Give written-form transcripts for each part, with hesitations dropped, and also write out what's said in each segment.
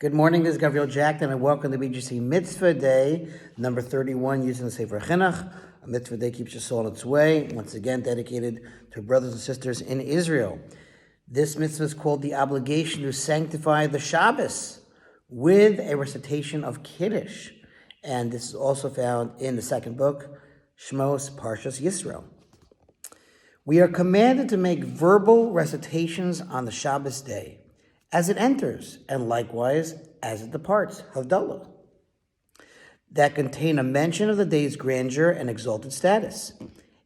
Good morning, this is Gabriel Jackson, and welcome to BJC Mitzvah Day, number 31, using the Sefer HaChinuch. A Mitzvah Day keeps your soul on its way, once again dedicated to brothers and sisters in Israel. This mitzvah is called the obligation to sanctify the Shabbos with a recitation of Kiddush. And this is also found in the second book, Shmos Parshas Yisrael. We are commanded to make verbal recitations on the Shabbos day, as it enters, and likewise as it departs, Havdalah, that contain a mention of the day's grandeur and exalted status,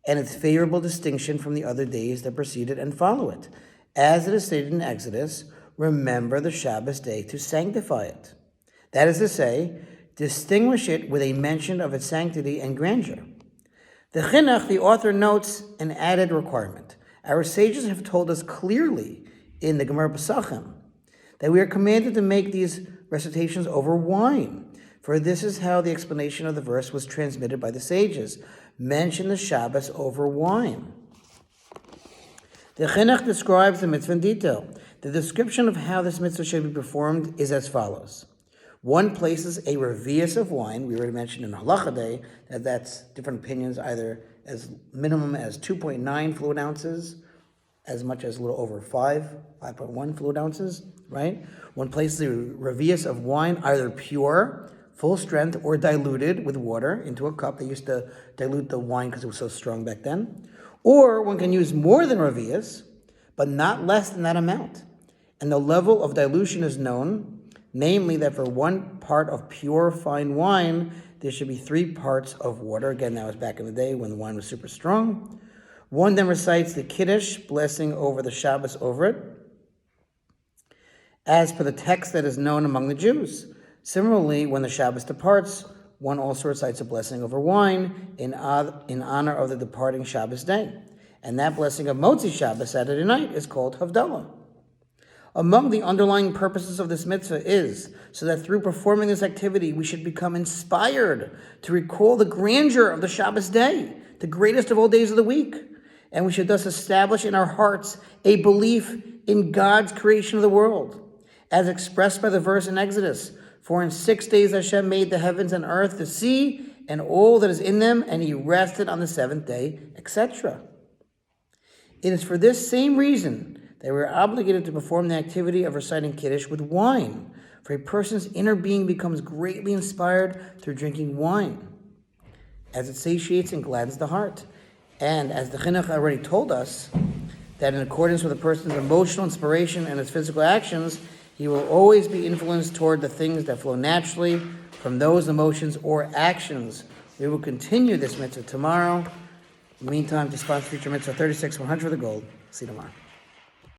and its favorable distinction from the other days that precede it and follow it. As it is stated in Exodus, remember the Shabbos day to sanctify it. That is to say, distinguish it with a mention of its sanctity and grandeur. The Chinuch, the author, notes an added requirement. Our sages have told us clearly in the Gemara Pesachim that we are commanded to make these recitations over wine. For this is how the explanation of the verse was transmitted by the sages. Mention the Shabbos over wine. The Chinuch describes the mitzvah in detail. The description of how this mitzvah should be performed is as follows. One places a revius of wine. We already mentioned in Halacha Day that that's different opinions, either as minimum as 2.9 fluid ounces, as much as a little over 5.1 fluid ounces, right? One places a revius of wine, either pure, full strength, or diluted with water into a cup. They used to dilute the wine because it was so strong back then. Or one can use more than revius, but not less than that amount. And the level of dilution is known, namely that for 1 part of pure fine wine, there should be 3 parts of water. Again, that was back in the day when the wine was super strong. One then recites the Kiddush, blessing over the Shabbos over it, as per the text that is known among the Jews. Similarly, when the Shabbos departs, one also recites a blessing over wine in honor of the departing Shabbos day. And that blessing of Motzi Shabbos, Saturday night, is called Havdalah. Among the underlying purposes of this mitzvah is so that through performing this activity, we should become inspired to recall the grandeur of the Shabbos day, the greatest of all days of the week. And we should thus establish in our hearts a belief in God's creation of the world, as expressed by the verse in Exodus. For in 6 days Hashem made the heavens and earth, the sea, and all that is in them, and he rested on the 7th day, etc. It is for this same reason that we are obligated to perform the activity of reciting Kiddush with wine, for a person's inner being becomes greatly inspired through drinking wine, as it satiates and gladdens the heart. And as the Chinuch already told us, that in accordance with a person's emotional inspiration and his physical actions, he will always be influenced toward the things that flow naturally from those emotions or actions. We will continue this mitzvah tomorrow. In the meantime, to sponsor future mitzvah 36, 100 for the gold. See you tomorrow.